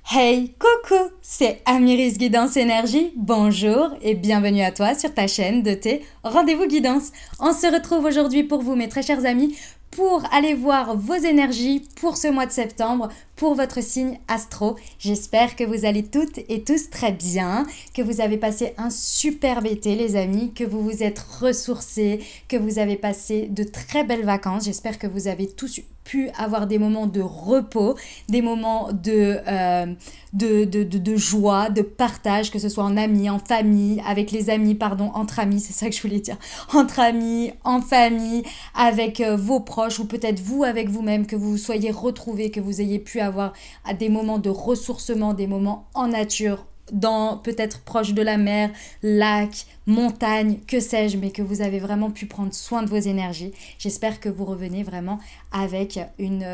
Hey, coucou, c'est Amiris Guidance Énergie. Bonjour et bienvenue à toi sur ta chaîne de tes rendez-vous guidance. On se retrouve aujourd'hui pour vous, mes très chers amis, pour aller voir vos énergies pour ce mois de septembre, pour votre signe astro. J'espère que vous allez toutes et tous très bien, que vous avez passé un superbe été les amis, que vous vous êtes ressourcés, que vous avez passé de très belles vacances. J'espère que vous avez tous pu avoir des moments de repos, des moments de joie, de partage, que ce soit en amis, en famille, avec les amis, pardon, entre amis, c'est ça que je voulais dire, entre amis, en famille, avec vos proches ou peut-être vous avec vous-même, que vous vous soyez retrouvés, que vous ayez pu avoir des moments de ressourcement, des moments en nature, dans peut-être proche de la mer, lac, montagne, que sais-je, mais que vous avez vraiment pu prendre soin de vos énergies. J'espère que vous revenez vraiment avec une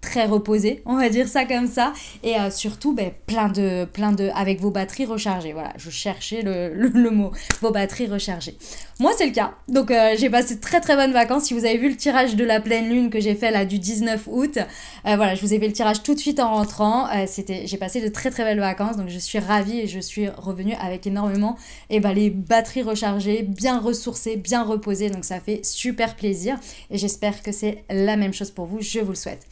très reposé, on va dire ça comme ça, et surtout plein de avec vos batteries rechargées. Voilà, je cherchais le mot, vos batteries rechargées. Moi c'est le cas, donc j'ai passé de très très bonnes vacances. Si vous avez vu le tirage de la pleine lune que j'ai fait là du 19 août, voilà, je vous ai fait le tirage tout de suite en rentrant. J'ai passé de très très belles vacances, donc je suis ravie et je suis revenue avec énormément les batteries rechargées, bien ressourcées, bien reposées, donc ça fait super plaisir et j'espère que c'est la même chose pour vous, je vous le souhaite.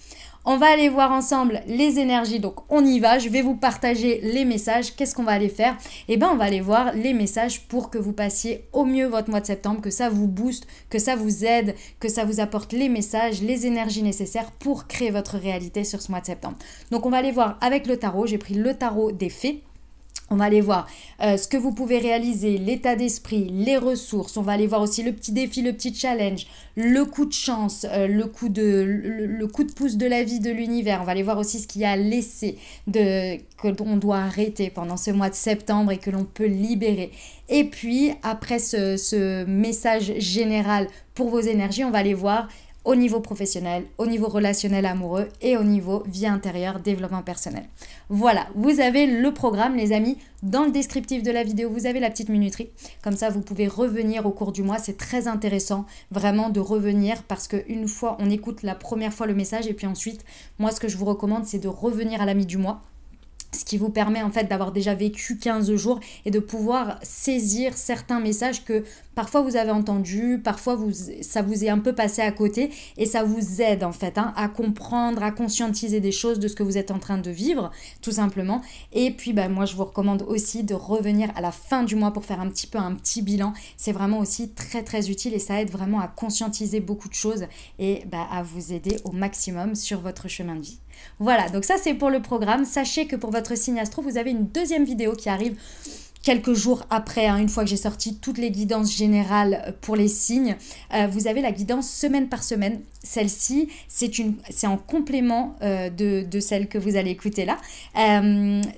On va aller voir ensemble les énergies, donc on y va, je vais vous partager les messages. Qu'est-ce qu'on va aller faire? On va aller voir les messages pour que vous passiez au mieux votre mois de septembre, que ça vous booste, que ça vous aide, que ça vous apporte les messages, les énergies nécessaires pour créer votre réalité sur ce mois de septembre. Donc on va aller voir avec le tarot, j'ai pris le tarot des fées. On va aller voir ce que vous pouvez réaliser, l'état d'esprit, les ressources. On va aller voir aussi le petit défi, le petit challenge, le coup de chance, le coup de pouce de la vie, de l'univers. On va aller voir aussi ce qu'il y a à laisser, que l'on doit arrêter pendant ce mois de septembre et que l'on peut libérer. Et puis, après ce message général pour vos énergies, on va aller voir au niveau professionnel, au niveau relationnel amoureux et au niveau vie intérieure, développement personnel. Voilà, vous avez le programme les amis. Dans le descriptif de la vidéo, vous avez la petite minuterie. Comme ça, vous pouvez revenir au cours du mois. C'est très intéressant vraiment de revenir parce qu'une fois, on écoute la première fois le message et puis ensuite, moi, ce que je vous recommande, c'est de revenir à la mi du mois. Ce qui vous permet en fait d'avoir déjà vécu 15 jours et de pouvoir saisir certains messages que parfois vous avez entendus, parfois ça vous est un peu passé à côté et ça vous aide en fait à comprendre, à conscientiser des choses de ce que vous êtes en train de vivre tout simplement. Et puis moi je vous recommande aussi de revenir à la fin du mois pour faire un petit bilan. C'est vraiment aussi très très utile et ça aide vraiment à conscientiser beaucoup de choses et à vous aider au maximum sur votre chemin de vie. Voilà, donc ça c'est pour le programme. Sachez que pour votre signe astro, vous avez une deuxième vidéo qui arrive quelques jours après, une fois que j'ai sorti toutes les guidances générales pour les signes. Vous avez la guidance semaine par semaine. Celle-ci, c'est en complément de celle que vous allez écouter là.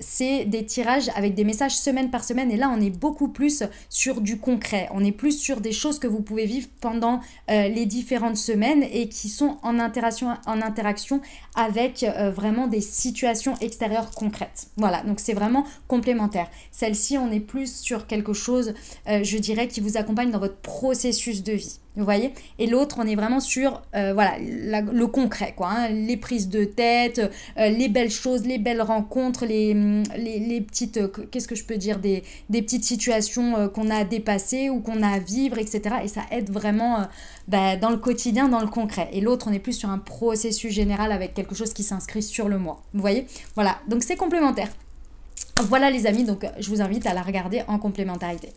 C'est des tirages avec des messages semaine par semaine. Et là, on est beaucoup plus sur du concret. On est plus sur des choses que vous pouvez vivre pendant les différentes semaines et qui sont en interaction avec vraiment des situations extérieures concrètes. Voilà, donc c'est vraiment complémentaire. Celle-ci, on est plus sur quelque chose, je dirais, qui vous accompagne dans votre processus de vie. Vous voyez? Et l'autre, on est vraiment sur le concret, quoi, les prises de tête, les belles choses, les belles rencontres, les petites, qu'est-ce que je peux dire, des petites situations qu'on a à dépasser ou qu'on a à vivre, etc. Et ça aide vraiment dans le quotidien, dans le concret. Et l'autre, on est plus sur un processus général avec quelque chose qui s'inscrit sur le mois. Vous voyez? Voilà, donc c'est complémentaire. Voilà les amis, donc je vous invite à la regarder en complémentarité.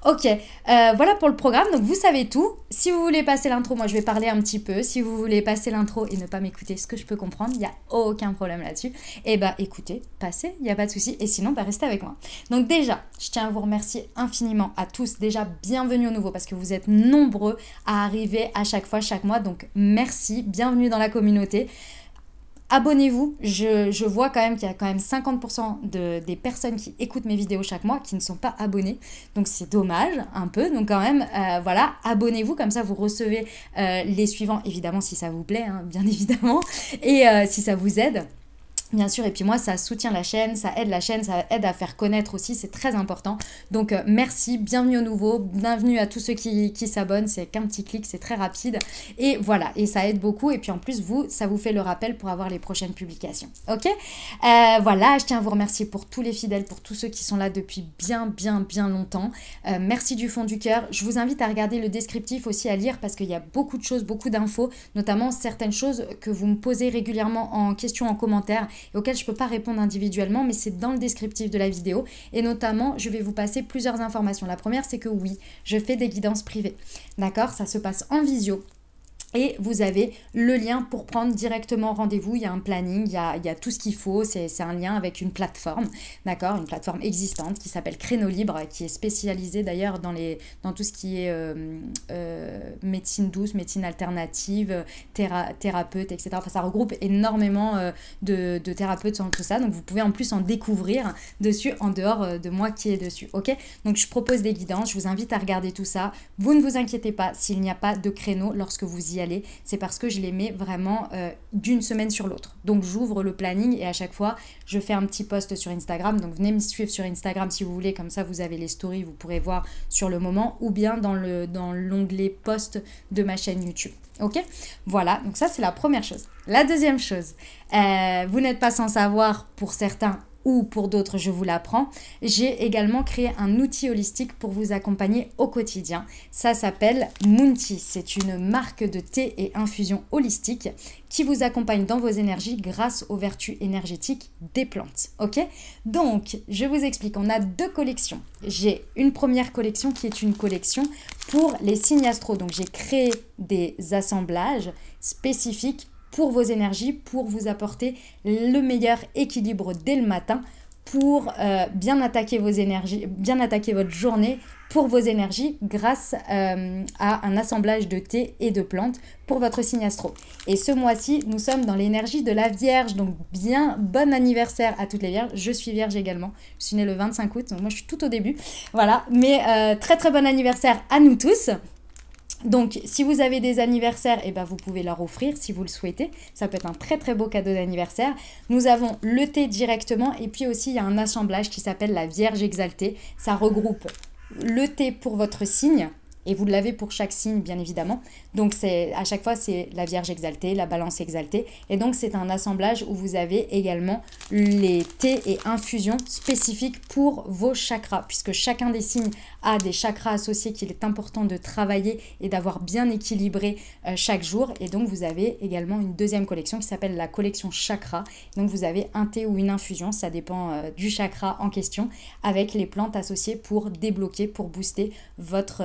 Ok, voilà pour le programme, donc vous savez tout. Si vous voulez passer l'intro, moi je vais parler un petit peu. Si vous voulez passer l'intro et ne pas m'écouter, ce que je peux comprendre, il n'y a aucun problème là-dessus. Et écoutez, passez, il n'y a pas de souci. Et sinon, restez avec moi. Donc déjà, je tiens à vous remercier infiniment à tous. Déjà, bienvenue au nouveau parce que vous êtes nombreux à arriver à chaque fois, chaque mois. Donc merci, bienvenue dans la communauté. Abonnez-vous, je vois quand même qu'il y a quand même 50% des personnes qui écoutent mes vidéos chaque mois qui ne sont pas abonnées. Donc c'est dommage un peu, donc quand même, voilà, abonnez-vous, comme ça vous recevez les suivants, évidemment si ça vous plaît, bien évidemment, et si ça vous aide. Bien sûr, et puis moi, ça soutient la chaîne, ça aide à faire connaître aussi, c'est très important. Donc, merci, bienvenue au nouveau, bienvenue à tous ceux qui s'abonnent, c'est qu'un petit clic, c'est très rapide. Et voilà, et ça aide beaucoup. Et puis en plus, vous, ça vous fait le rappel pour avoir les prochaines publications. Ok. Voilà, je tiens à vous remercier pour tous les fidèles, pour tous ceux qui sont là depuis bien longtemps. Merci du fond du cœur. Je vous invite à regarder le descriptif aussi, à lire, parce qu'il y a beaucoup de choses, beaucoup d'infos, notamment certaines choses que vous me posez régulièrement en question, en commentaire, et auxquelles je ne peux pas répondre individuellement, mais c'est dans le descriptif de la vidéo. Et notamment, je vais vous passer plusieurs informations. La première, c'est que oui, je fais des guidances privées. D'accord? Ça se passe en visio. Et vous avez le lien pour prendre directement rendez-vous. Il y a un planning, il y a tout ce qu'il faut. C'est un lien avec une plateforme, d'accord? Une plateforme existante qui s'appelle Créneau Libre, qui est spécialisée d'ailleurs dans tout ce qui est médecine douce, médecine alternative, thérapeute, etc. Enfin, ça regroupe énormément de thérapeutes dans tout ça. Donc, vous pouvez en plus en découvrir dessus en dehors de moi qui est dessus, ok? Donc, je propose des guidances. Je vous invite à regarder tout ça. Vous ne vous inquiétez pas s'il n'y a pas de créneau lorsque vous y allez. C'est parce que je les mets vraiment d'une semaine sur l'autre. Donc j'ouvre le planning et à chaque fois je fais un petit post sur Instagram. Donc venez me suivre sur Instagram si vous voulez, comme ça vous avez les stories, vous pourrez voir sur le moment, ou bien dans l'onglet post de ma chaîne YouTube. Ok, voilà, donc ça c'est la première chose. La deuxième chose, vous n'êtes pas sans savoir, pour certains ou pour d'autres, je vous l'apprends, j'ai également créé un outil holistique pour vous accompagner au quotidien. Ça s'appelle Moontea. C'est une marque de thé et infusion holistique qui vous accompagne dans vos énergies grâce aux vertus énergétiques des plantes. Ok? Donc, je vous explique, on a deux collections. J'ai une première collection qui est une collection pour les signes astro. Donc, j'ai créé des assemblages spécifiques pour vos énergies, pour vous apporter le meilleur équilibre dès le matin, pour bien attaquer vos énergies, bien attaquer votre journée pour vos énergies grâce à un assemblage de thé et de plantes pour votre signe astro. Et ce mois-ci, nous sommes dans l'énergie de la Vierge, donc bien bon anniversaire à toutes les Vierges. Je suis Vierge également, je suis née le 25 août, donc moi je suis tout au début, voilà. Mais très bon anniversaire à nous tous. Donc, si vous avez des anniversaires, eh ben, vous pouvez leur offrir si vous le souhaitez. Ça peut être un très beau cadeau d'anniversaire. Nous avons le thé directement et puis aussi il y a un assemblage qui s'appelle la Vierge exaltée. Ça regroupe le thé pour votre signe. Et vous l'avez pour chaque signe, bien évidemment. Donc, à chaque fois, c'est la Vierge exaltée, la Balance exaltée. Et donc, c'est un assemblage où vous avez également les thés et infusions spécifiques pour vos chakras. Puisque chacun des signes a des chakras associés qu'il est important de travailler et d'avoir bien équilibré chaque jour. Et donc, vous avez également une deuxième collection qui s'appelle la collection chakra. Donc, vous avez un thé ou une infusion, ça dépend du chakra en question, avec les plantes associées pour débloquer, pour booster votre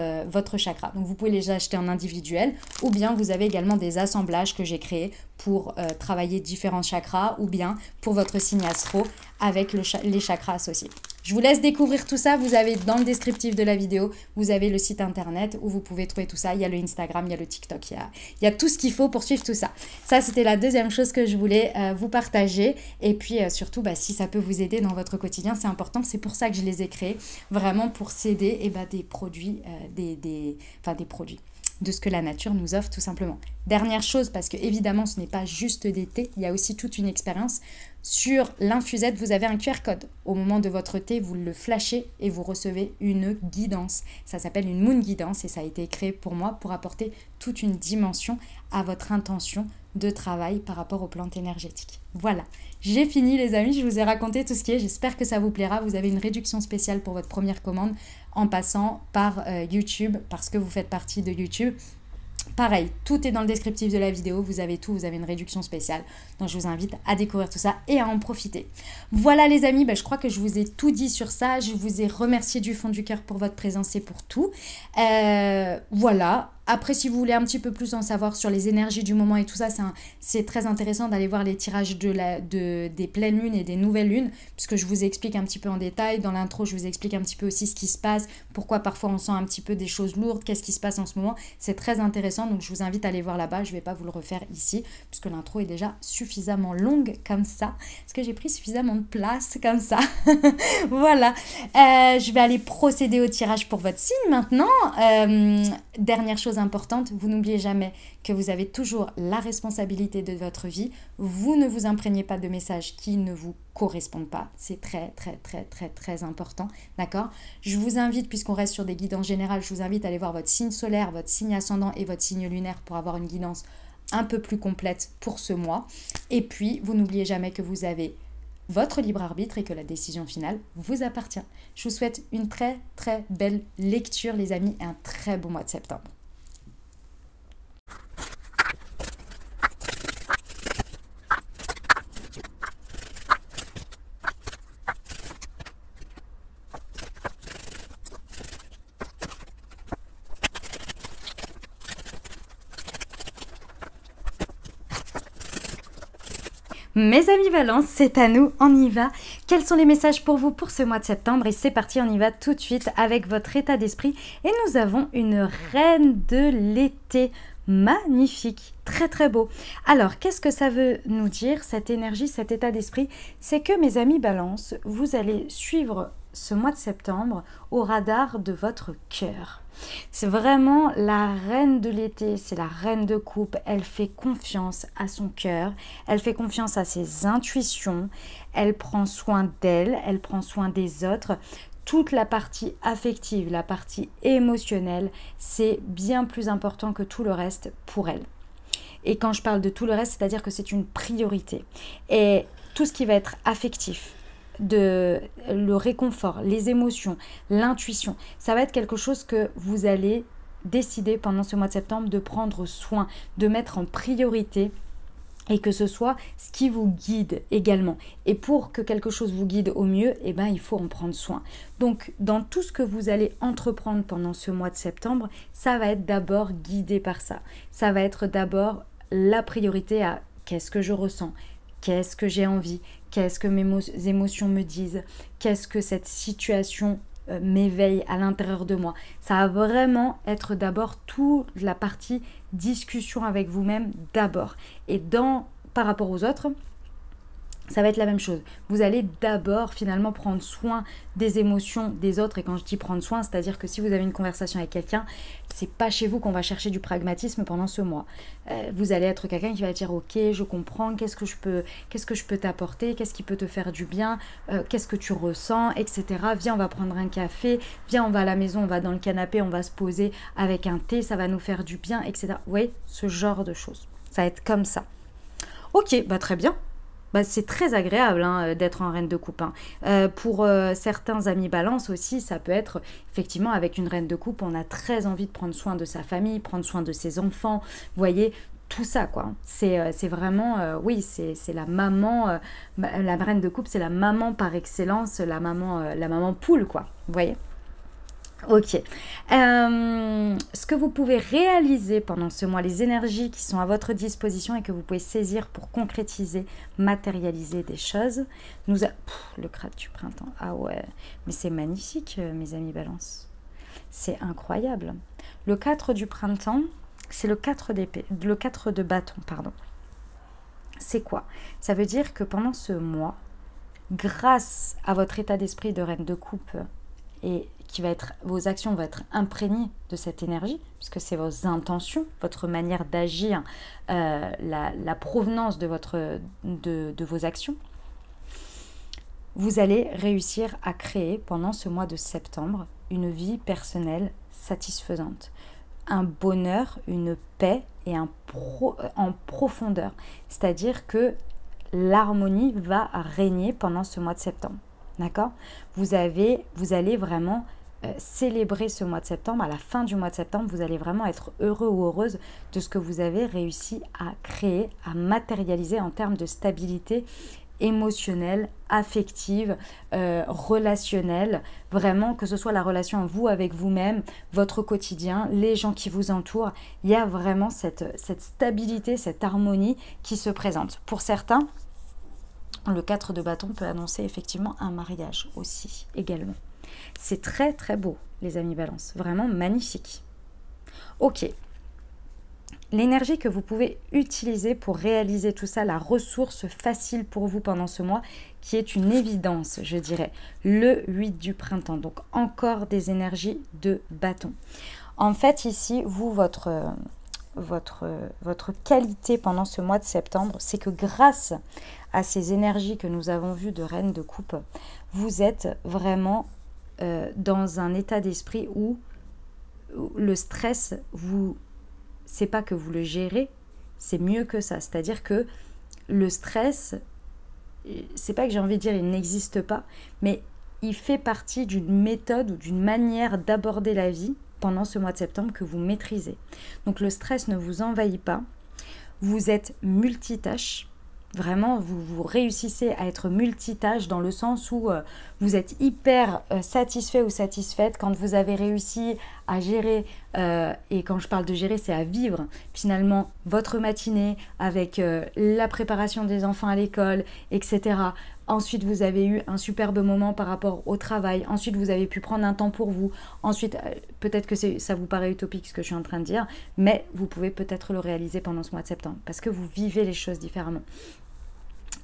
chakra. Donc vous pouvez les acheter en individuel ou bien vous avez également des assemblages que j'ai créés pour travailler différents chakras ou bien pour votre signe astro avec les chakras associés. Je vous laisse découvrir tout ça. Vous avez dans le descriptif de la vidéo, vous avez le site internet où vous pouvez trouver tout ça. Il y a le Instagram, il y a le TikTok, il y a tout ce qu'il faut pour suivre tout ça. Ça, c'était la deuxième chose que je voulais vous partager. Et puis surtout, si ça peut vous aider dans votre quotidien, c'est important. C'est pour ça que je les ai créés, vraiment pour s'aider des produits, des produits de ce que la nature nous offre tout simplement. Dernière chose, parce que évidemment ce n'est pas juste des thés, il y a aussi toute une expérience. Sur l'infusette, vous avez un QR code. Au moment de votre thé, vous le flashez et vous recevez une guidance. Ça s'appelle une Moon Guidance et ça a été créé pour moi pour apporter toute une dimension à votre intention de travail par rapport aux plantes énergétiques. Voilà, j'ai fini les amis, je vous ai raconté tout ce qui est, j'espère que ça vous plaira. Vous avez une réduction spéciale pour votre première commande en passant par YouTube parce que vous faites partie de YouTube. Pareil, tout est dans le descriptif de la vidéo, vous avez tout, vous avez une réduction spéciale. Donc je vous invite à découvrir tout ça et à en profiter. Voilà les amis, je crois que je vous ai tout dit sur ça. Je vous ai remercié du fond du cœur pour votre présence et pour tout. Voilà. Après, si vous voulez un petit peu plus en savoir sur les énergies du moment et tout ça, c'est très intéressant d'aller voir les tirages des pleines lunes et des nouvelles lunes, puisque je vous explique un petit peu en détail. Dans l'intro, je vous explique un petit peu aussi ce qui se passe, pourquoi parfois on sent un petit peu des choses lourdes, qu'est-ce qui se passe en ce moment. C'est très intéressant, donc je vous invite à aller voir là-bas. Je ne vais pas vous le refaire ici, puisque l'intro est déjà suffisamment longue comme ça, parce que j'ai pris suffisamment de place comme ça. Voilà. Je vais aller procéder au tirage pour votre signe maintenant. Dernière chose chose importante, vous n'oubliez jamais que vous avez toujours la responsabilité de votre vie. Vous ne vous imprégnez pas de messages qui ne vous correspondent pas. C'est très, très, très, très, très important. D'accord? Je vous invite, puisqu'on reste sur des guidances générales, je vous invite à aller voir votre signe solaire, votre signe ascendant et votre signe lunaire pour avoir une guidance un peu plus complète pour ce mois. Et puis, vous n'oubliez jamais que vous avez votre libre arbitre et que la décision finale vous appartient. Je vous souhaite une très très belle lecture les amis et un très bon mois de septembre. Mes amis Balance, c'est à nous, on y va. Quels sont les messages pour vous pour ce mois de septembre? Et c'est parti, on y va tout de suite avec votre état d'esprit. Et nous avons une reine de l'été magnifique, très très beau. Alors, qu'est-ce que ça veut nous dire, cette énergie, cet état d'esprit? C'est que mes amis Balance, vous allez suivre ce mois de septembre au radar de votre cœur. C'est vraiment la reine de l'été, c'est la reine de coupe. Elle fait confiance à son cœur, elle fait confiance à ses intuitions, elle prend soin d'elle, elle prend soin des autres. Toute la partie affective, la partie émotionnelle, c'est bien plus important que tout le reste pour elle. Et quand je parle de tout le reste, c'est-à-dire que c'est une priorité. Et tout ce qui va être affectif, le réconfort, les émotions, l'intuition, ça va être quelque chose que vous allez décider pendant ce mois de septembre de prendre soin, de mettre en priorité et que ce soit ce qui vous guide également. Et pour que quelque chose vous guide au mieux, eh ben, il faut en prendre soin. Donc, dans tout ce que vous allez entreprendre pendant ce mois de septembre, ça va être d'abord guidé par ça. Ça va être d'abord la priorité à qu'est-ce que je ressens, qu'est-ce que j'ai envie, qu'est-ce que mes émotions me disent, qu'est-ce que cette situation m'éveille à l'intérieur de moi. Ça va vraiment être d'abord toute la partie discussion avec vous-même d'abord. Et par rapport aux autres, ça va être la même chose. Vous allez d'abord finalement prendre soin des émotions des autres. Et quand je dis prendre soin, c'est-à-dire que si vous avez une conversation avec quelqu'un, c'est pas chez vous qu'on va chercher du pragmatisme pendant ce mois. Vous allez être quelqu'un qui va dire ok, je comprends, qu'est-ce que je peux t'apporter, qu'est-ce qui peut te faire du bien, qu'est-ce que tu ressens, etc. Viens, on va prendre un café, viens, on va à la maison, on va dans le canapé, on va se poser avec un thé, ça va nous faire du bien, etc. Vous voyez, ce genre de choses. Ça va être comme ça. Ok, bah très bien. Bah, c'est très agréable d'être en reine de coupe. Pour certains amis balance aussi, ça peut être effectivement avec une reine de coupe, on a très envie de prendre soin de sa famille, prendre soin de ses enfants, vous voyez, tout ça quoi. C'est vraiment, oui, c'est la maman, la reine de coupe, c'est la maman par excellence, la maman poule quoi, vous voyez. Ok. Ce que vous pouvez réaliser pendant ce mois, les énergies qui sont à votre disposition et que vous pouvez saisir pour concrétiser, matérialiser des choses. Le crâne du printemps. Ah ouais, mais c'est magnifique, mes amis balance. C'est incroyable. Le 4 du printemps, c'est le 4 d'épée, le 4 de bâton, pardon. C'est quoi? Ça veut dire que pendant ce mois, grâce à votre état d'esprit de reine de coupe et vos actions vont être imprégnées de cette énergie, puisque c'est vos intentions, votre manière d'agir, la provenance de vos actions. Vous allez réussir à créer pendant ce mois de septembre une vie personnelle satisfaisante, un bonheur, une paix et en profondeur. C'est-à-dire que l'harmonie va régner pendant ce mois de septembre. D'accord? Vous allez vraiment célébrer ce mois de septembre. À la fin du mois de septembre, vous allez vraiment être heureux ou heureuse de ce que vous avez réussi à créer, à matérialiser en termes de stabilité émotionnelle, affective, relationnelle. Vraiment, que ce soit la relation vous avec vous-même, votre quotidien, les gens qui vous entourent, il y a vraiment cette stabilité, cette harmonie qui se présente. Pour certains, le 4 de bâton peut annoncer effectivement un mariage aussi, également. C'est très très beau, les amis balance. Vraiment magnifique. Ok. L'énergie que vous pouvez utiliser pour réaliser tout ça, la ressource facile pour vous pendant ce mois, qui est une évidence, je dirais. Le 8 du printemps. Donc encore des énergies de bâton. En fait, ici, vous, votre qualité pendant ce mois de septembre, c'est que grâce à ces énergies que nous avons vues de Reine de Coupe, vous êtes vraiment dans un état d'esprit où le stress, c'est pas que vous le gérez, c'est mieux que ça. C'est-à-dire que le stress, c'est pas que j'ai envie de dire il n'existe pas, mais il fait partie d'une méthode ou d'une manière d'aborder la vie pendant ce mois de septembre que vous maîtrisez. Donc le stress ne vous envahit pas, vous êtes multitâche. Vraiment, vous réussissez à être multitâche dans le sens où vous êtes hyper satisfait ou satisfaite quand vous avez réussi à gérer, et quand je parle de gérer, c'est à vivre finalement votre matinée avec la préparation des enfants à l'école, etc. Ensuite, vous avez eu un superbe moment par rapport au travail. Ensuite, vous avez pu prendre un temps pour vous. Ensuite, peut-être que ça vous paraît utopique ce que je suis en train de dire, mais vous pouvez peut-être le réaliser pendant ce mois de septembre parce que vous vivez les choses différemment.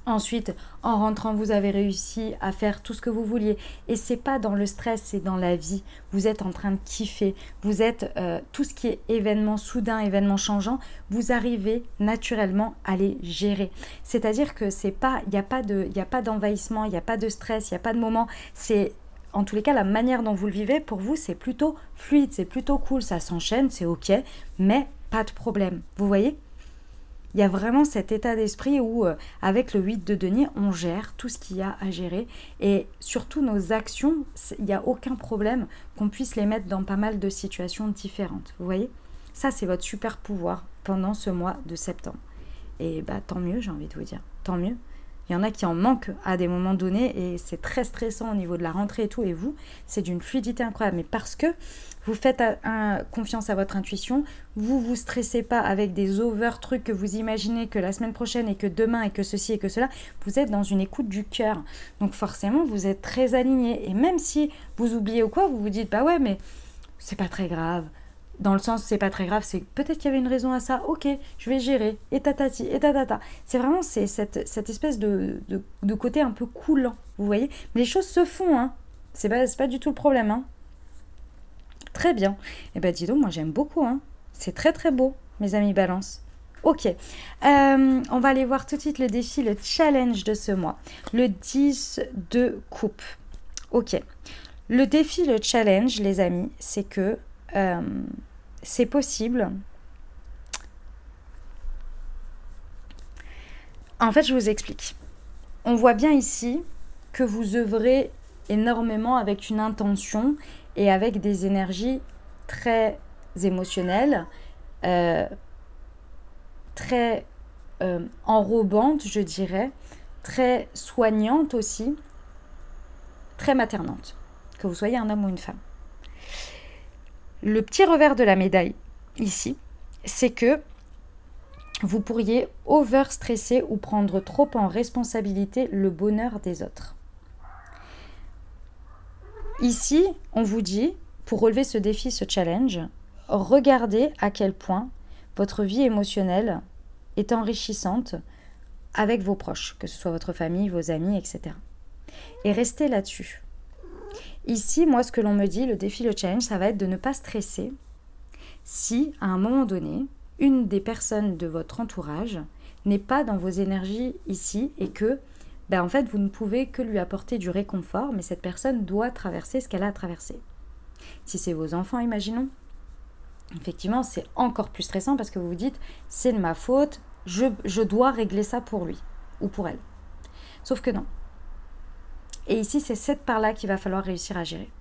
Ensuite, en rentrant, vous avez réussi à faire tout ce que vous vouliez. Et c'est pas dans le stress, c'est dans la vie. Vous êtes en train de kiffer. Vous êtes tout ce qui est événement soudain, événement changeant, vous arrivez naturellement à les gérer. C'est-à-dire que c'est pas, il n'y a pas d'envahissement, il n'y a pas de stress, il n'y a pas de moment. C'est en tous les cas la manière dont vous le vivez. Pour vous, c'est plutôt fluide, c'est plutôt cool, ça s'enchaîne, c'est ok, mais pas de problème. Vous voyez ? Il y a vraiment cet état d'esprit où, avec le 8 de denier, on gère tout ce qu'il y a à gérer. Et surtout, nos actions, il n'y a aucun problème qu'on puisse les mettre dans pas mal de situations différentes. Vous voyez ? Ça, c'est votre super pouvoir pendant ce mois de septembre. Et bah, tant mieux, j'ai envie de vous dire. Tant mieux. Il y en a qui en manquent à des moments donnés et c'est très stressant au niveau de la rentrée et tout. Et vous, c'est d'une fluidité incroyable. Mais parce que vous faites confiance à votre intuition, vous vous stressez pas avec des over trucs que vous imaginez que la semaine prochaine et que demain et que ceci et que cela. Vous êtes dans une écoute du cœur. Donc forcément, vous êtes très aligné. Et même si vous oubliez ou quoi, vous vous dites, bah ouais, mais c'est pas très grave. Dans le sens, c'est pas très grave, c'est peut-être qu'il y avait une raison à ça, ok, je vais gérer, et tatati, et tatata. C'est vraiment cette espèce de côté un peu coulant, vous voyez. Mais les choses se font, hein. C'est pas du tout le problème, hein. Très bien. Eh ben dis donc, moi j'aime beaucoup, hein. C'est très très beau, mes amis Balance. Ok, on va aller voir tout de suite le défi, le challenge de ce mois. Le 10 de coupe. Ok, le défi, le challenge, les amis, c'est que c'est possible. En fait, je vous explique. On voit bien ici que vous œuvrez énormément avec une intention et avec des énergies très émotionnelles, très enrobantes, je dirais, très soignantes aussi, très maternantes, que vous soyez un homme ou une femme. Le petit revers de la médaille, ici, c'est que vous pourriez overstresser ou prendre trop en responsabilité le bonheur des autres. Ici, on vous dit, pour relever ce défi, ce challenge, regardez à quel point votre vie émotionnelle est enrichissante avec vos proches, que ce soit votre famille, vos amis, etc. Et restez là-dessus. Ici, moi, ce que l'on me dit, le défi, le challenge, ça va être de ne pas stresser si, à un moment donné, une des personnes de votre entourage n'est pas dans vos énergies ici et que, en fait, vous ne pouvez que lui apporter du réconfort, mais cette personne doit traverser ce qu'elle a à traverser. Si c'est vos enfants, imaginons, effectivement, c'est encore plus stressant parce que vous vous dites, c'est de ma faute, je dois régler ça pour lui ou pour elle. Sauf que non. Et ici, c'est cette part-là qu'il va falloir réussir à gérer.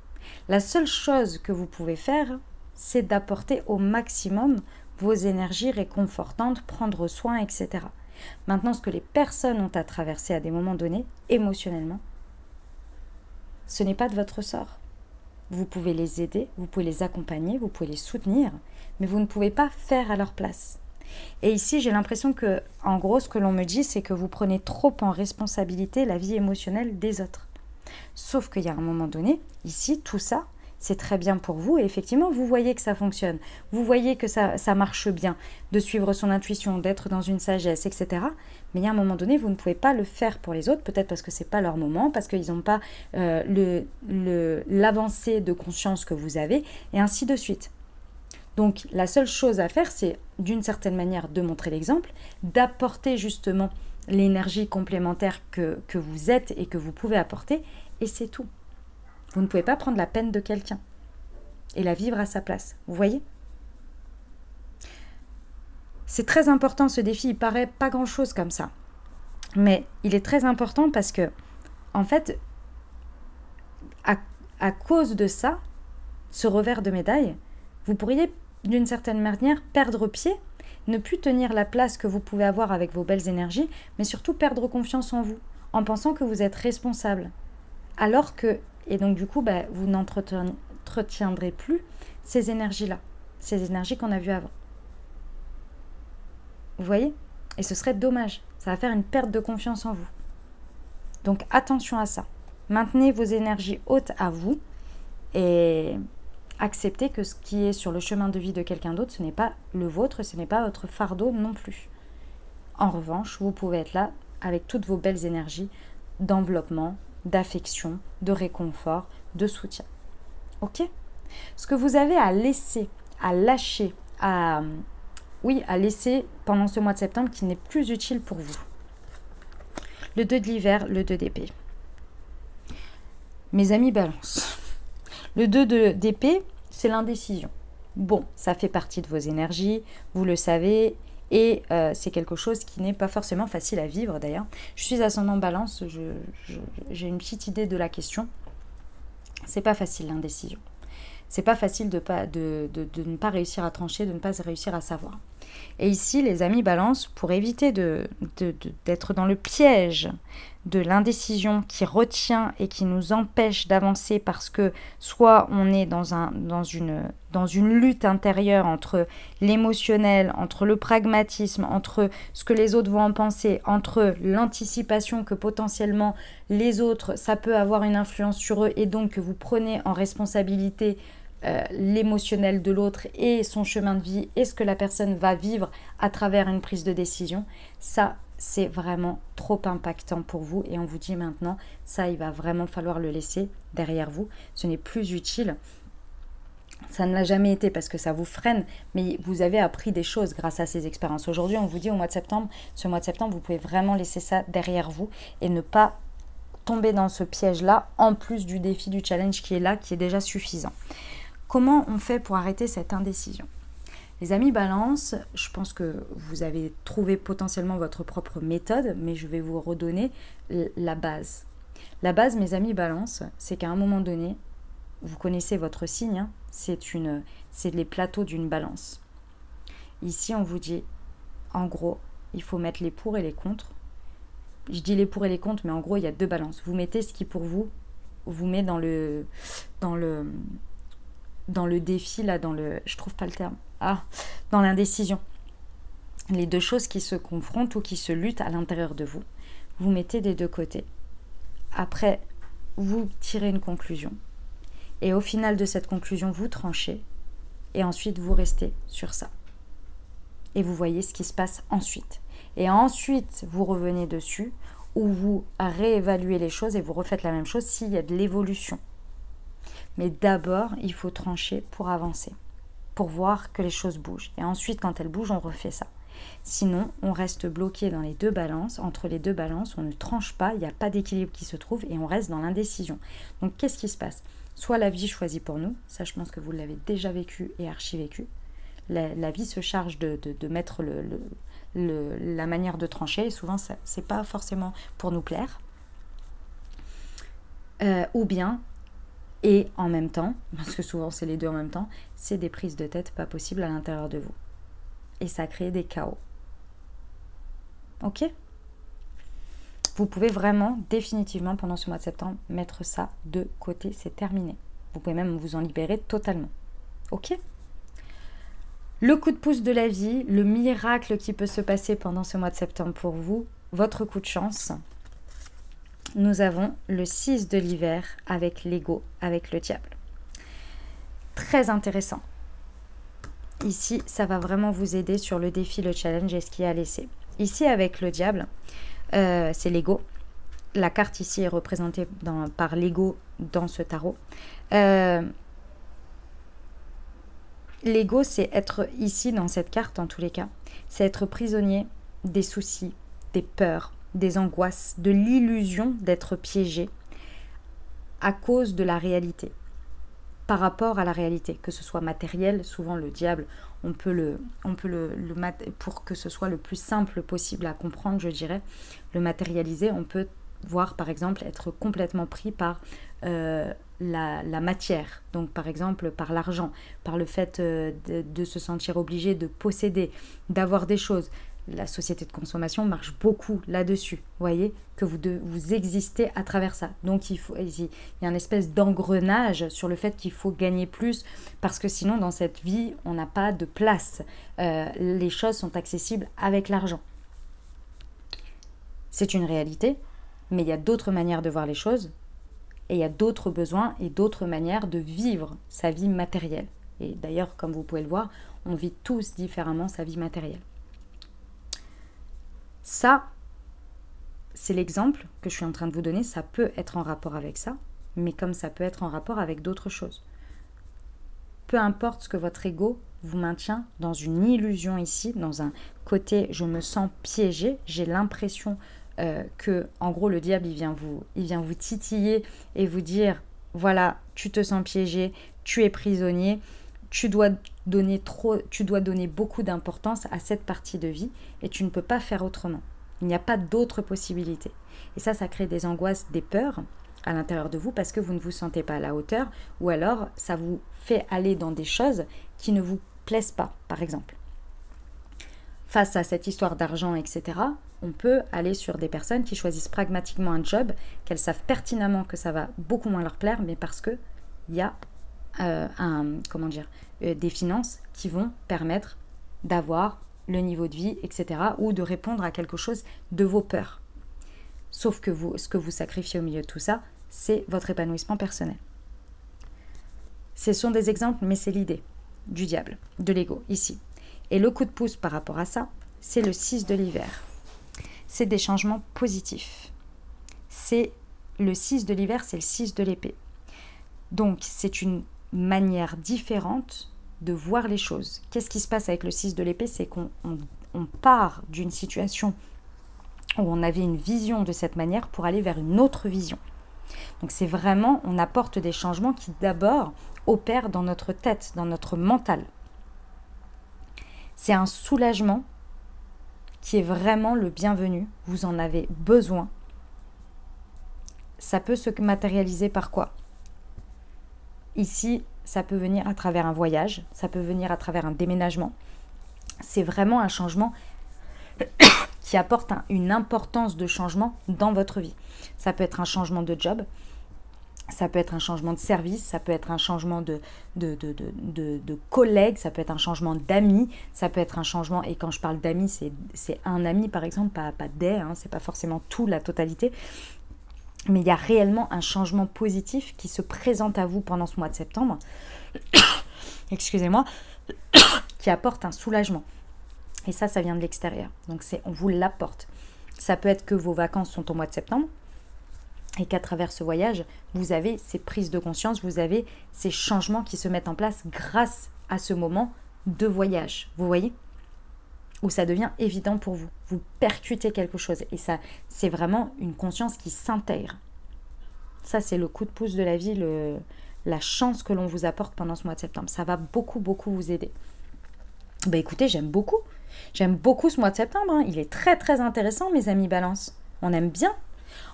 La seule chose que vous pouvez faire, c'est d'apporter au maximum vos énergies réconfortantes, prendre soin, etc. Maintenant, ce que les personnes ont à traverser à des moments donnés, émotionnellement, ce n'est pas de votre ressort. Vous pouvez les aider, vous pouvez les accompagner, vous pouvez les soutenir, mais vous ne pouvez pas faire à leur place. Et ici, j'ai l'impression que, en gros, ce que l'on me dit, c'est que vous prenez trop en responsabilité la vie émotionnelle des autres. Sauf qu'il y a un moment donné, ici, tout ça, c'est très bien pour vous. Et effectivement, vous voyez que ça fonctionne. Vous voyez que ça marche bien, de suivre son intuition, d'être dans une sagesse, etc. Mais il y a un moment donné, vous ne pouvez pas le faire pour les autres, peut-être parce que ce n'est pas leur moment, parce qu'ils n'ont pas l'avancée de conscience que vous avez, et ainsi de suite. Donc la seule chose à faire, c'est d'une certaine manière de montrer l'exemple, d'apporter justement l'énergie complémentaire que vous êtes et que vous pouvez apporter, et c'est tout. Vous ne pouvez pas prendre la peine de quelqu'un et la vivre à sa place. Vous voyez ? C'est très important ce défi, il paraît pas grand-chose comme ça. Mais il est très important parce que, en fait, à cause de ça, ce revers de médaille, vous pourriez d'une certaine manière perdre pied, ne plus tenir la place que vous pouvez avoir avec vos belles énergies, mais surtout perdre confiance en vous, en pensant que vous êtes responsable. Alors que, et donc du coup, vous n'entretiendrez plus ces énergies-là, ces énergies qu'on a vues avant. Vous voyez ? Et ce serait dommage. Ça va faire une perte de confiance en vous. Donc attention à ça. Maintenez vos énergies hautes à vous et acceptez que ce qui est sur le chemin de vie de quelqu'un d'autre, ce n'est pas le vôtre, ce n'est pas votre fardeau non plus. En revanche, vous pouvez être là avec toutes vos belles énergies d'enveloppement, d'affection, de réconfort, de soutien. Ok ? Ce que vous avez à laisser, à lâcher, à laisser pendant ce mois de septembre qui n'est plus utile pour vous. Le 2 de l'hiver, le 2 d'épée. Mes amis balance. Le 2 d'épée, c'est l'indécision. Bon, ça fait partie de vos énergies, vous le savez, et c'est quelque chose qui n'est pas forcément facile à vivre d'ailleurs. Je suis ascendant balance, j'ai une petite idée de la question. C'est pas facile l'indécision. C'est pas facile de ne pas réussir à trancher, de ne pas réussir à savoir. Et ici, les amis balance, pour éviter d'être dans le piège de l'indécision qui retient et qui nous empêche d'avancer parce que soit on est dans une lutte intérieure entre l'émotionnel, entre le pragmatisme, entre ce que les autres vont en penser, entre l'anticipation que potentiellement les autres, ça peut avoir une influence sur eux et donc que vous prenez en responsabilité l'émotionnel de l'autre et son chemin de vie et ce que la personne va vivre à travers une prise de décision, ça c'est vraiment trop impactant pour vous et on vous dit maintenant, ça il va vraiment falloir le laisser derrière vous, ce n'est plus utile. Ça ne l'a jamais été parce que ça vous freine, mais vous avez appris des choses grâce à ces expériences. Aujourd'hui, on vous dit ce mois de septembre, vous pouvez vraiment laisser ça derrière vous et ne pas tomber dans ce piège-là, en plus du défi, du challenge qui est là, qui est déjà suffisant. Comment on fait pour arrêter cette indécision ? Les amis balance, je pense que vous avez trouvé potentiellement votre propre méthode, mais je vais vous redonner la base. La base, mes amis balance, c'est qu'à un moment donné, vous connaissez votre signe, hein, c'est les plateaux d'une balance. Ici, on vous dit, en gros, il faut mettre les pour et les contre. Je dis les pour et les contre, mais en gros, il y a deux balances. Vous mettez ce qui, pour vous met dans le défi, là, je trouve pas le terme. Dans l'indécision. Les deux choses qui se confrontent ou qui se luttent à l'intérieur de vous. Vous mettez des deux côtés. Après, vous tirez une conclusion. Et au final de cette conclusion, vous tranchez. Et ensuite, vous restez sur ça. Et vous voyez ce qui se passe ensuite. Et ensuite, vous revenez dessus ou vous réévaluez les choses et vous refaites la même chose s'il y a de l'évolution. Mais d'abord, il faut trancher pour avancer, pour voir que les choses bougent. Et ensuite, quand elles bougent, on refait ça. Sinon, on reste bloqué dans les deux balances. Entre les deux balances, on ne tranche pas, il n'y a pas d'équilibre qui se trouve et on reste dans l'indécision. Donc, qu'est-ce qui se passe ? Soit la vie choisit pour nous, ça je pense que vous l'avez déjà vécu et archi-vécu. La vie se charge de mettre la manière de trancher et souvent, ce n'est pas forcément pour nous plaire. Ou bien... Et en même temps, parce que souvent c'est les deux en même temps, c'est des prises de tête pas possibles à l'intérieur de vous. Et ça crée des chaos. Ok ? Vous pouvez vraiment, définitivement, pendant ce mois de septembre, mettre ça de côté, c'est terminé. Vous pouvez même vous en libérer totalement. Ok ? Le coup de pouce de la vie, le miracle qui peut se passer pendant ce mois de septembre pour vous, votre coup de chance. Nous avons le 6 de l'hiver avec l'ego, avec le diable. Très intéressant. Ici, ça va vraiment vous aider sur le défi, le challenge et ce qu'il y a à laisser. Ici, avec le diable, c'est l'ego. La carte ici est représentée par l'ego dans ce tarot. L'ego, c'est être ici, dans cette carte en tous les cas, c'est être prisonnier des soucis, des peurs, des angoisses, de l'illusion d'être piégé à cause de la réalité, par rapport à la réalité, que ce soit matériel, souvent le diable, pour que ce soit le plus simple possible à comprendre, je dirais, le matérialiser, on peut voir par exemple être complètement pris par la matière, donc par exemple par l'argent, par le fait de se sentir obligé de posséder, d'avoir des choses. La société de consommation marche beaucoup là-dessus, voyez, que vous existez à travers ça. Donc il y a une espèce d'engrenage sur le fait qu'il faut gagner plus, parce que sinon dans cette vie, on n'a pas de place. Les choses sont accessibles avec l'argent. C'est une réalité, mais il y a d'autres manières de voir les choses, et il y a d'autres besoins et d'autres manières de vivre sa vie matérielle. Et d'ailleurs, comme vous pouvez le voir, on vit tous différemment sa vie matérielle. Ça, c'est l'exemple que je suis en train de vous donner. Ça peut être en rapport avec ça, mais comme ça peut être en rapport avec d'autres choses. Peu importe ce que votre ego vous maintient dans une illusion ici, dans un côté « je me sens piégé », j'ai l'impression que, en gros, le diable, il vient vous titiller et vous dire « voilà, tu te sens piégé, tu es prisonnier ». Tu dois donner beaucoup d'importance à cette partie de vie et tu ne peux pas faire autrement. Il n'y a pas d'autre possibilité. Et ça crée des angoisses, des peurs à l'intérieur de vous parce que vous ne vous sentez pas à la hauteur ou alors ça vous fait aller dans des choses qui ne vous plaisent pas, par exemple. Face à cette histoire d'argent, etc., on peut aller sur des personnes qui choisissent pragmatiquement un job, qu'elles savent pertinemment que ça va beaucoup moins leur plaire, mais parce qu'il y a des finances qui vont permettre d'avoir le niveau de vie, etc. ou de répondre à quelque chose de vos peurs. Sauf que ce que vous sacrifiez au milieu de tout ça, c'est votre épanouissement personnel. Ce sont des exemples, mais c'est l'idée du diable, de l'ego, ici. Et le coup de pouce par rapport à ça, c'est le 6 de l'hiver. C'est des changements positifs. Le 6 de l'hiver, c'est le 6 de l'épée. Donc, c'est une manière différente de voir les choses. Qu'est-ce qui se passe avec le 6 de l'épée? C'est qu'on part d'une situation où on avait une vision de cette manière pour aller vers une autre vision. Donc c'est vraiment, on apporte des changements qui d'abord opèrent dans notre tête, dans notre mental. C'est un soulagement qui est vraiment le bienvenu. Vous en avez besoin. Ça peut se matérialiser par quoi? Ici, ça peut venir à travers un voyage, ça peut venir à travers un déménagement. C'est vraiment un changement qui apporte une importance de changement dans votre vie. Ça peut être un changement de job, ça peut être un changement de service, ça peut être un changement de collègue, ça peut être un changement d'amis, ça peut être un changement, et quand je parle d'amis, c'est un ami par exemple, pas des, c'est pas forcément tout, la totalité. Mais il y a réellement un changement positif qui se présente à vous pendant ce mois de septembre, excusez-moi, qui apporte un soulagement. Et ça vient de l'extérieur. Donc on vous l'apporte. Ça peut être que vos vacances sont au mois de septembre et qu'à travers ce voyage, vous avez ces prises de conscience, vous avez ces changements qui se mettent en place grâce à ce moment de voyage. Vous voyez ? Où ça devient évident pour vous. Vous percutez quelque chose. Et ça, c'est vraiment une conscience qui s'intègre. Ça, c'est le coup de pouce de la vie, la chance que l'on vous apporte pendant ce mois de septembre. Ça va beaucoup, beaucoup vous aider. Écoutez, j'aime beaucoup. J'aime beaucoup ce mois de septembre. Il est très, très intéressant, mes amis Balance. On aime bien.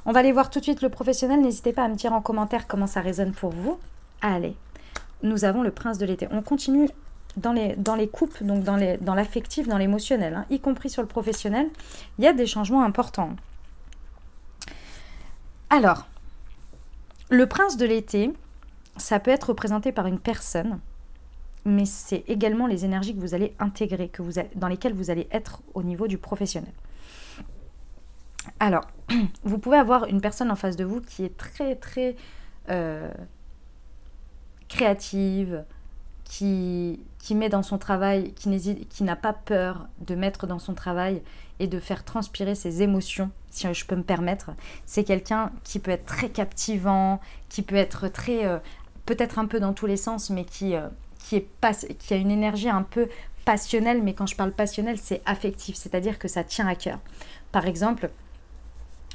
On va aller voir tout de suite le professionnel. N'hésitez pas à me dire en commentaire comment ça résonne pour vous. Allez, nous avons le prince de l'été. On continue dans les couples, donc dans l'affectif, dans l'émotionnel, y compris sur le professionnel, il y a des changements importants. Alors, le prince de l'été, ça peut être représenté par une personne, mais c'est également les énergies que vous allez intégrer, dans lesquelles vous allez être au niveau du professionnel. Alors, vous pouvez avoir une personne en face de vous qui est très, très créative, qui met dans son travail, qui n'a pas peur de mettre dans son travail et de faire transpirer ses émotions, si je peux me permettre. C'est quelqu'un qui peut être très captivant, qui peut être très, peut-être un peu dans tous les sens, mais qui qui a une énergie un peu passionnelle, mais quand je parle passionnelle, c'est affectif, c'est-à-dire que ça tient à cœur. Par exemple,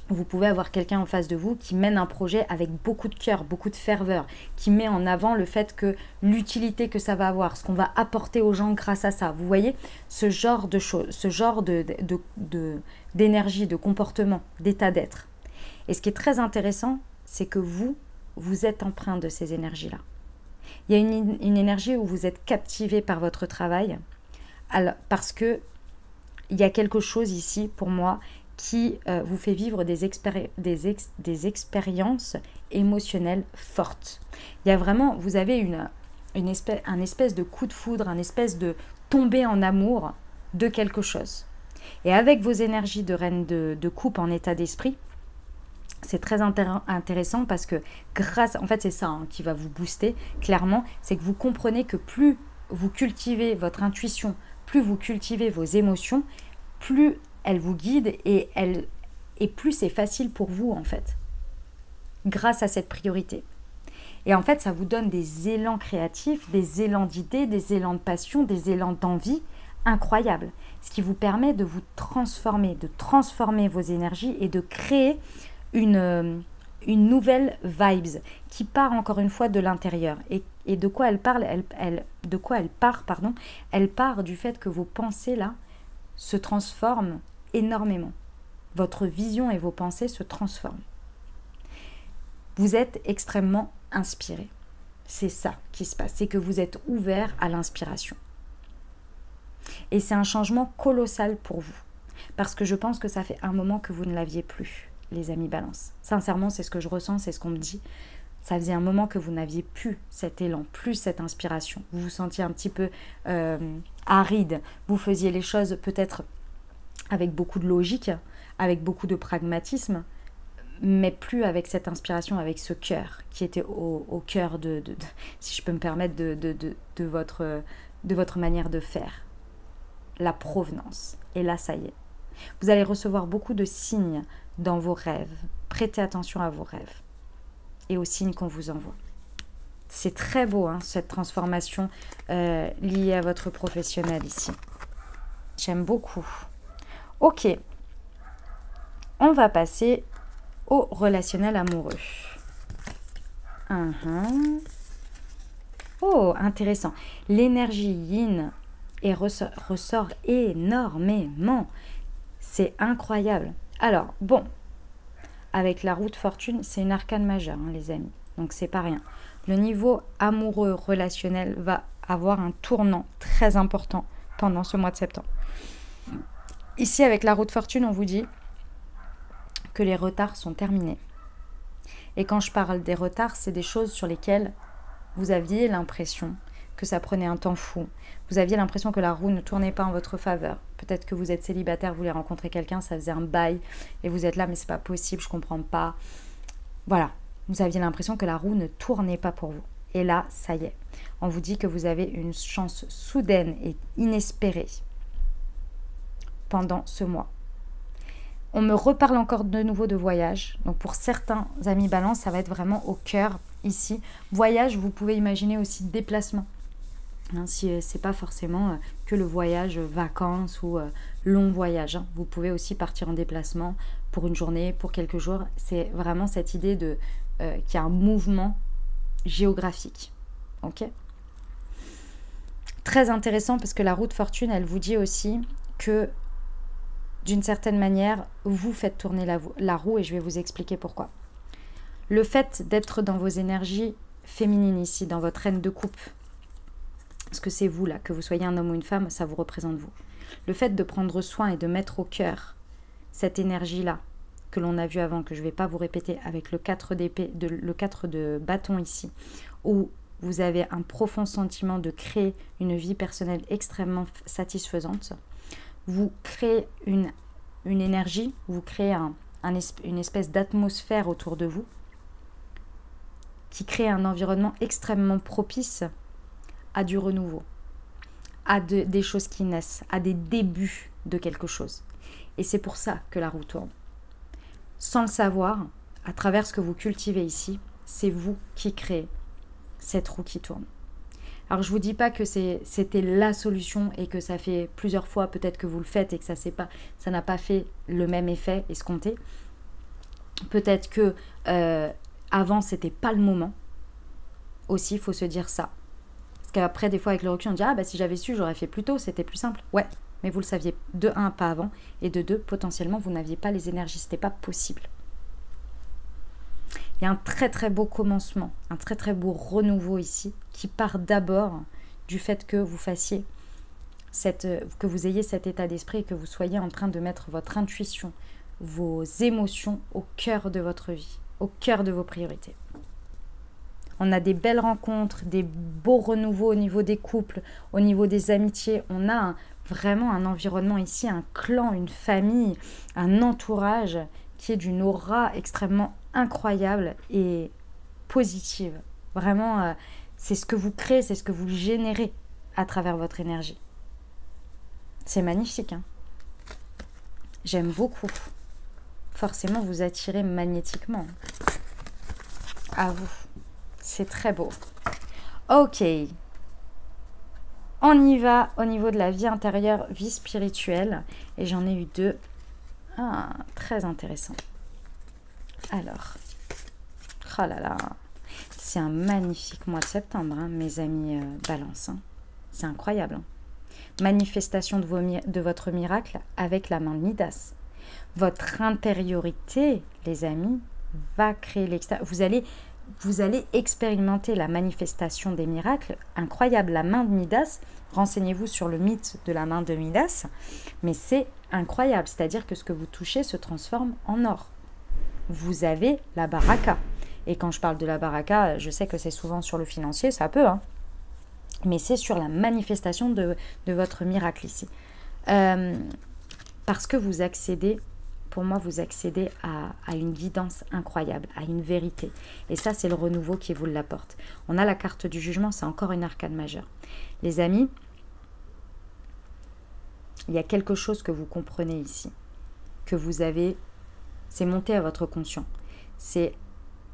vous pouvez avoir quelqu'un en face de vous qui mène un projet avec beaucoup de cœur, beaucoup de ferveur, qui met en avant le fait que l'utilité que ça va avoir, ce qu'on va apporter aux gens grâce à ça. Vous voyez, ce genre de choses, ce genre d'énergie, de comportement, d'état d'être. Et ce qui est très intéressant, c'est que vous êtes empreint de ces énergies-là. Il y a une énergie où vous êtes captivé par votre travail, alors, parce que il y a quelque chose ici, pour moi, qui vous fait vivre des expériences émotionnelles fortes. Il y a vraiment, vous avez un espèce de coup de foudre, un espèce de tomber en amour de quelque chose. Et avec vos énergies de reine de coupe en état d'esprit, c'est très intéressant parce que en fait c'est ça qui va vous booster, clairement, c'est que vous comprenez que plus vous cultivez votre intuition, plus vous cultivez vos émotions, plus elles vous guident et plus c'est facile pour vous en fait, grâce à cette priorité. Et en fait ça vous donne des élans créatifs, des élans d'idées, des élans de passion, des élans d'envie incroyables, ce qui vous permet de vous transformer, de transformer vos énergies et de créer une nouvelle vibes qui part encore une fois de l'intérieur. Et de quoi elle parle, elle part du fait que vos pensées là se transforment énormément. Votre vision et vos pensées se transforment. Vous êtes extrêmement inspiré. C'est ça qui se passe, c'est que vous êtes ouvert à l'inspiration. Et c'est un changement colossal pour vous. Parce que je pense que ça fait un moment que vous ne l'aviez plus, les amis Balance. Sincèrement, c'est ce que je ressens, c'est ce qu'on me dit. Ça faisait un moment que vous n'aviez plus cet élan, plus cette inspiration. Vous vous sentiez un petit peu aride. Vous faisiez les choses peut-être avec beaucoup de logique, avec beaucoup de pragmatisme, mais plus avec cette inspiration, avec ce cœur qui était au cœur si je peux me permettre, de votre manière de faire. La provenance. Et là, ça y est. Vous allez recevoir beaucoup de signes dans vos rêves. Prêtez attention à vos rêves et aux signes qu'on vous envoie. C'est très beau, hein, cette transformation liée à votre professionnel ici. J'aime beaucoup. Ok. On va passer au relationnel amoureux. Oh, intéressant. L'énergie yin ressort énormément. C'est incroyable. Alors, bon, avec la roue de fortune, c'est une arcane majeure, hein, les amis. Donc, c'est pas rien. Le niveau amoureux relationnel va avoir un tournant très important pendant ce mois de septembre. Ici, avec la roue de fortune, on vous dit que les retards sont terminés. Et quand je parle des retards, c'est des choses sur lesquelles vous aviez l'impression que ça prenait un temps fou. Vous aviez l'impression que la roue ne tournait pas en votre faveur. Peut-être que vous êtes célibataire, vous voulez rencontrer quelqu'un, ça faisait un bail, et vous êtes là, mais c'est pas possible, je comprends pas. Voilà, vous aviez l'impression que la roue ne tournait pas pour vous. Et là, ça y est, on vous dit que vous avez une chance soudaine et inespérée pendant ce mois. On me reparle encore de nouveau de voyage. Donc pour certains amis Balance, ça va être vraiment au cœur ici. Voyage, vous pouvez imaginer aussi déplacement. Hein, si c'est pas forcément que le voyage vacances ou long voyage. Hein. Vous pouvez aussi partir en déplacement pour une journée, pour quelques jours. C'est vraiment cette idée qu'il y a un mouvement géographique. Ok ? Très intéressant parce que la roue de fortune, elle vous dit aussi que d'une certaine manière, vous faites tourner la roue et je vais vous expliquer pourquoi. Le fait d'être dans vos énergies féminines ici, dans votre reine de coupe, parce que c'est vous là, que vous soyez un homme ou une femme, ça vous représente vous. Le fait de prendre soin et de mettre au cœur cette énergie-là, que l'on a vu avant, que je ne vais pas vous répéter, avec le 4 d'épée, le 4 de bâton ici, où vous avez un profond sentiment de créer une vie personnelle extrêmement satisfaisante. Vous créez une énergie, vous créez une espèce d'atmosphère autour de vous qui crée un environnement extrêmement propice à du renouveau, à des choses qui naissent, à des débuts de quelque chose. Et c'est pour ça que la roue tourne. Sans le savoir, à travers ce que vous cultivez ici, c'est vous qui créez cette roue qui tourne. Alors je vous dis pas que c'était la solution et que ça fait plusieurs fois peut-être que vous le faites et que ça n'a pas fait le même effet escompté. Peut-être que avant c'était pas le moment. Aussi, il faut se dire ça. Parce qu'après, des fois, avec le recul, on dit « Ah, bah si j'avais su, j'aurais fait plus tôt, c'était plus simple. » Ouais, mais vous le saviez de 1, pas avant. Et de 2, potentiellement, vous n'aviez pas les énergies. C'était pas possible. Il y a un très, très beau commencement, un très, très beau renouveau ici, qui part d'abord du fait que vous fassiez que vous ayez cet état d'esprit et que vous soyez en train de mettre votre intuition, vos émotions au cœur de votre vie, au cœur de vos priorités. On a des belles rencontres, des beaux renouveaux au niveau des couples, au niveau des amitiés. On a vraiment un environnement ici, un clan, une famille, un entourage qui est d'une aura extrêmement incroyable et positive. Vraiment, c'est ce que vous créez, c'est ce que vous générez à travers votre énergie. C'est magnifique, hein. J'aime beaucoup. Forcément, vous attirez magnétiquement. À vous. C'est très beau. Ok. On y va au niveau de la vie intérieure, vie spirituelle. Et j'en ai eu 2. Très intéressant. Alors. Oh là là. C'est un magnifique mois de septembre, hein, mes amis Balance. Hein. C'est incroyable. Hein. Manifestation de votre miracle avec la main de Midas. Votre intériorité, les amis, va créer l'extérieur. Vous allez expérimenter la manifestation des miracles. Incroyable, la main de Midas. Renseignez-vous sur le mythe de la main de Midas. Mais c'est incroyable, c'est-à-dire que ce que vous touchez se transforme en or. Vous avez la baraka. Et quand je parle de la baraka, je sais que c'est souvent sur le financier, ça peut, hein. Mais c'est sur la manifestation de votre miracle ici. Parce que vous accédez... Pour moi, vous accédez à une guidance incroyable, à une vérité. Et ça, c'est le renouveau qui vous l'apporte. On a la carte du jugement, c'est encore une arcane majeure. Les amis, il y a quelque chose que vous comprenez ici, que vous avez, c'est monté à votre conscient. C'est,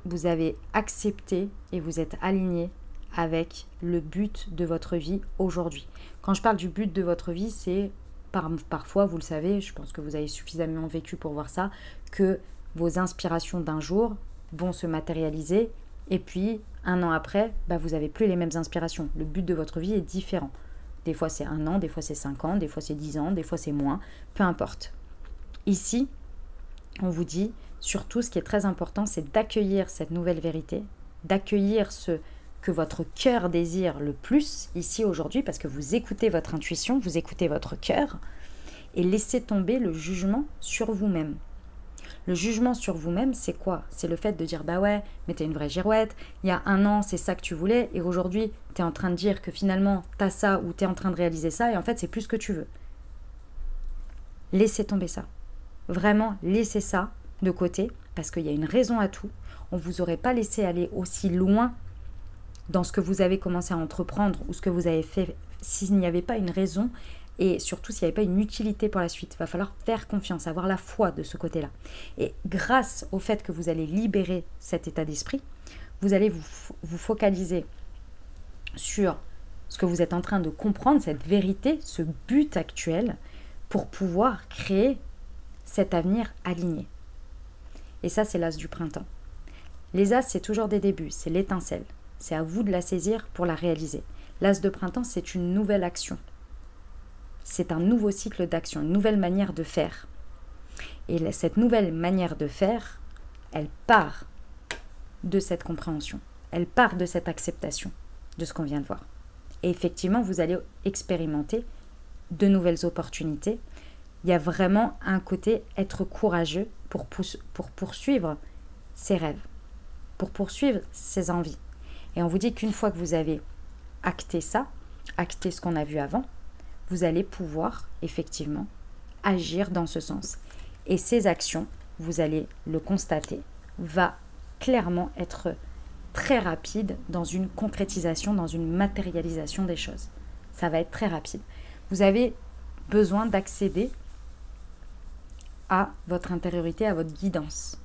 vous avez accepté et vous êtes aligné avec le but de votre vie aujourd'hui. Quand je parle du but de votre vie, c'est... Parfois, vous le savez, je pense que vous avez suffisamment vécu pour voir ça, que vos inspirations d'un jour vont se matérialiser et puis 1 an après, vous n'avez plus les mêmes inspirations. Le but de votre vie est différent. Des fois c'est 1 an, des fois c'est 5 ans, des fois c'est 10 ans, des fois c'est moins, peu importe. Ici, on vous dit, surtout ce qui est très important, c'est d'accueillir cette nouvelle vérité, d'accueillir ce que votre cœur désire le plus ici aujourd'hui, parce que vous écoutez votre intuition, vous écoutez votre cœur, et laissez tomber le jugement sur vous-même. Le jugement sur vous-même, c'est quoi? C'est le fait de dire, bah ouais, mais t'es une vraie girouette, il y a 1 an, c'est ça que tu voulais, et aujourd'hui, t'es en train de dire que finalement, t'as ça, ou t'es en train de réaliser ça, et en fait, c'est plus ce que tu veux. Laissez tomber ça. Vraiment, laissez ça de côté, parce qu'il y a une raison à tout. On ne vous aurait pas laissé aller aussi loin dans ce que vous avez commencé à entreprendre ou ce que vous avez fait s'il n'y avait pas une raison et surtout s'il n'y avait pas une utilité pour la suite. Il va falloir faire confiance, avoir la foi de ce côté-là. Et grâce au fait que vous allez libérer cet état d'esprit, vous allez vous focaliser sur ce que vous êtes en train de comprendre, cette vérité, ce but actuel, pour pouvoir créer cet avenir aligné. Et ça, c'est l'as du printemps. Les as, c'est toujours des débuts, c'est l'étincelle. C'est à vous de la saisir pour la réaliser. L'as de printemps, c'est une nouvelle action. C'est un nouveau cycle d'action, une nouvelle manière de faire. Et cette nouvelle manière de faire, elle part de cette compréhension. Elle part de cette acceptation de ce qu'on vient de voir. Et effectivement, vous allez expérimenter de nouvelles opportunités. Il y a vraiment un côté être courageux pour poursuivre ses rêves, pour poursuivre ses envies. Et on vous dit qu'une fois que vous avez acté ça, acté ce qu'on a vu avant, vous allez pouvoir effectivement agir dans ce sens. Et ces actions, vous allez le constater, va clairement être très rapide dans une concrétisation, dans une matérialisation des choses. Ça va être très rapide. Vous avez besoin d'accéder à votre intériorité, à votre guidance.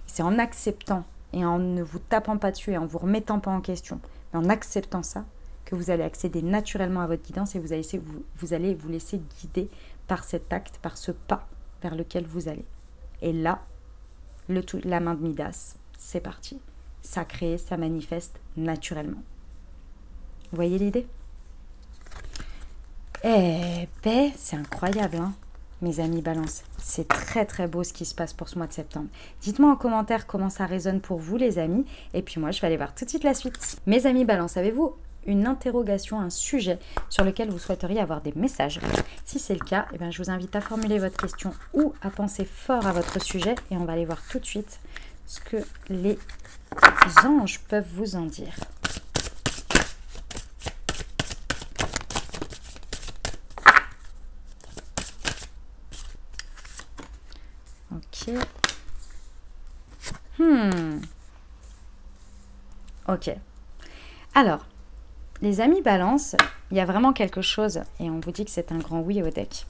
C'est en acceptant et en ne vous tapant pas dessus et en vous remettant pas en question, mais en acceptant ça, que vous allez accéder naturellement à votre guidance et vous allez vous laisser guider par cet acte, par ce pas vers lequel vous allez. Et là, la main de Midas, c'est parti. Ça crée, ça manifeste naturellement. Vous voyez l'idée? Eh ben, c'est incroyable, hein, mes amis Balance. C'est très très beau ce qui se passe pour ce mois de septembre. Dites-moi en commentaire comment ça résonne pour vous, les amis. Et puis moi, je vais aller voir tout de suite la suite. Mes amis Balance, avez-vous une interrogation, un sujet sur lequel vous souhaiteriez avoir des messages? Si c'est le cas, eh bien, je vous invite à formuler votre question ou à penser fort à votre sujet. Et on va aller voir tout de suite ce que les anges peuvent vous en dire. Ok. Ok. Alors, les amis Balance, il y a vraiment quelque chose, et on vous dit que c'est un grand oui au deck.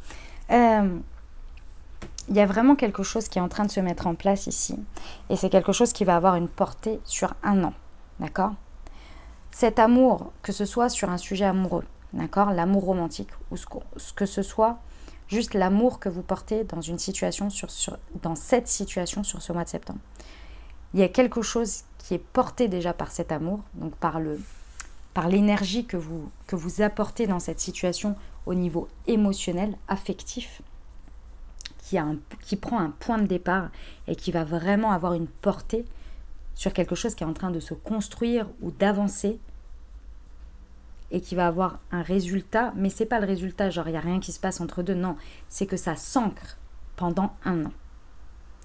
Il y a vraiment quelque chose qui est en train de se mettre en place ici. Et c'est quelque chose qui va avoir une portée sur 1 an. D'accord? Cet amour, que ce soit sur un sujet amoureux, d'accord? L'amour romantique, ou que ce soit juste l'amour que vous portez dans une situation, dans cette situation sur ce mois de septembre. Il y a quelque chose qui est porté déjà par cet amour, donc par l'énergie que vous apportez dans cette situation au niveau émotionnel, affectif, qui prend un point de départ et qui va vraiment avoir une portée sur quelque chose qui est en train de se construire ou d'avancer et qui va avoir un résultat, mais c'est pas le résultat, genre il n'y a rien qui se passe entre deux, non, c'est que ça s'ancre pendant 1 an.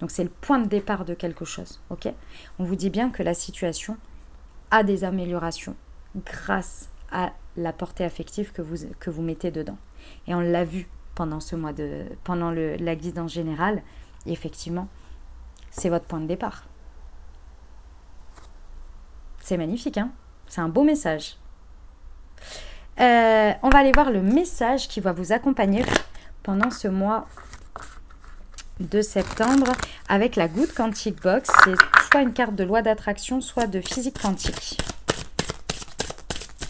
Donc c'est le point de départ de quelque chose, ok? On vous dit bien que la situation a des améliorations grâce à la portée affective que vous mettez dedans. Et on l'a vu pendant la guidance générale, et effectivement, c'est votre point de départ. C'est magnifique, hein? C'est un beau message. On va aller voir le message qui va vous accompagner pendant ce mois de septembre avec la Good Quantic Box. C'est soit une carte de loi d'attraction, soit de physique quantique.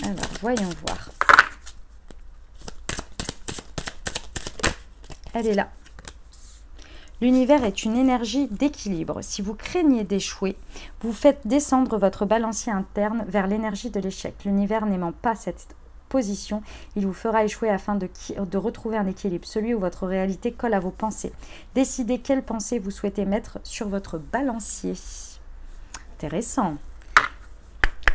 Alors, voyons voir. Elle est là. L'univers est une énergie d'équilibre. Si vous craignez d'échouer, vous faites descendre votre balancier interne vers l'énergie de l'échec. L'univers n'aimant pas cette position, il vous fera échouer afin de retrouver un équilibre, celui où votre réalité colle à vos pensées. Décidez quelles pensées vous souhaitez mettre sur votre balancier. Intéressant.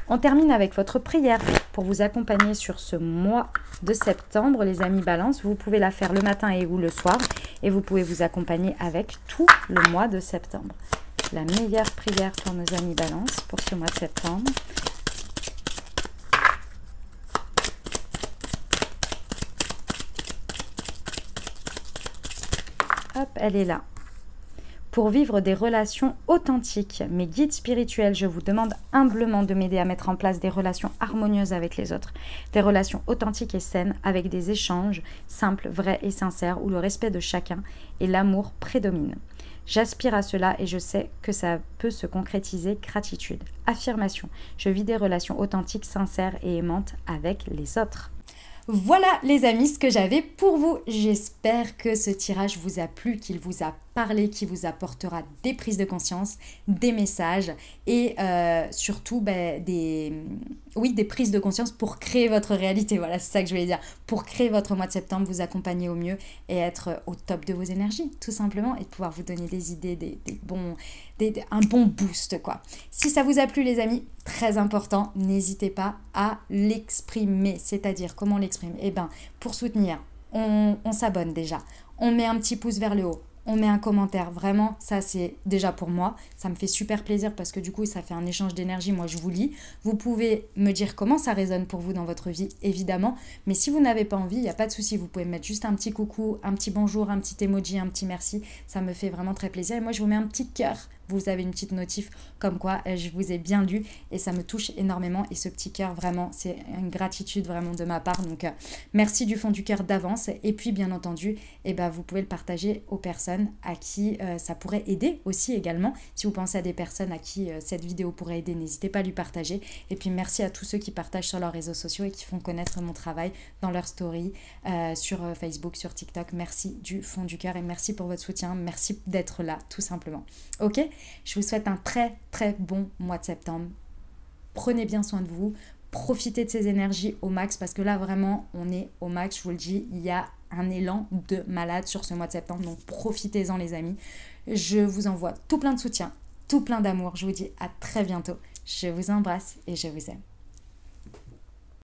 On termine avec votre prière pour vous accompagner sur ce mois de septembre, les amis Balance. Vous pouvez la faire le matin et ou le soir et vous pouvez vous accompagner avec tout le mois de septembre. La meilleure prière pour nos amis Balance pour ce mois de septembre. Hop, elle est là. Pour vivre des relations authentiques, mes guides spirituels, je vous demande humblement de m'aider à mettre en place des relations harmonieuses avec les autres. Des relations authentiques et saines avec des échanges simples, vrais et sincères où le respect de chacun et l'amour prédominent. J'aspire à cela et je sais que ça peut se concrétiser. Gratitude. Affirmation. Je vis des relations authentiques, sincères et aimantes avec les autres. Voilà les amis ce que j'avais pour vous. J'espère que ce tirage vous a plu, qu'il vous a parler, qui vous apportera des prises de conscience, des messages et surtout des prises de conscience pour créer votre réalité. Voilà, c'est ça que je voulais dire. Pour créer votre mois de septembre, vous accompagner au mieux et être au top de vos énergies, tout simplement, et de pouvoir vous donner des idées, un bon boost, quoi. Si ça vous a plu, les amis, très important, n'hésitez pas à l'exprimer. C'est-à-dire, comment on l'exprime? Eh bien, pour soutenir, on s'abonne déjà. On met un petit pouce vers le haut. On met un commentaire, vraiment, ça c'est déjà pour moi, ça me fait super plaisir parce que du coup ça fait un échange d'énergie, moi je vous lis. Vous pouvez me dire comment ça résonne pour vous dans votre vie, évidemment, mais si vous n'avez pas envie, il n'y a pas de souci, vous pouvez me mettre juste un petit coucou, un petit bonjour, un petit emoji, un petit merci, ça me fait vraiment très plaisir et moi je vous mets un petit cœur vous avez une petite notif comme quoi je vous ai bien lu et ça me touche énormément. Et ce petit cœur, vraiment, c'est une gratitude vraiment de ma part. Donc, merci du fond du cœur d'avance. Et puis, bien entendu, vous pouvez le partager aux personnes à qui ça pourrait aider aussi également. Si vous pensez à des personnes à qui cette vidéo pourrait aider, n'hésitez pas à lui partager. Et puis, merci à tous ceux qui partagent sur leurs réseaux sociaux et qui font connaître mon travail dans leurs stories, sur Facebook, sur TikTok. Merci du fond du cœur et merci pour votre soutien. Merci d'être là, tout simplement. Ok, je vous souhaite un très très bon mois de septembre. Prenez bien soin de vous. Profitez de ces énergies au max parce que là vraiment on est au max, je vous le dis, il y a un élan de malade sur ce mois de septembre, donc profitez-en les amis. Je vous envoie tout plein de soutien, tout plein d'amour. Je vous dis à très bientôt. Je vous embrasse et je vous aime.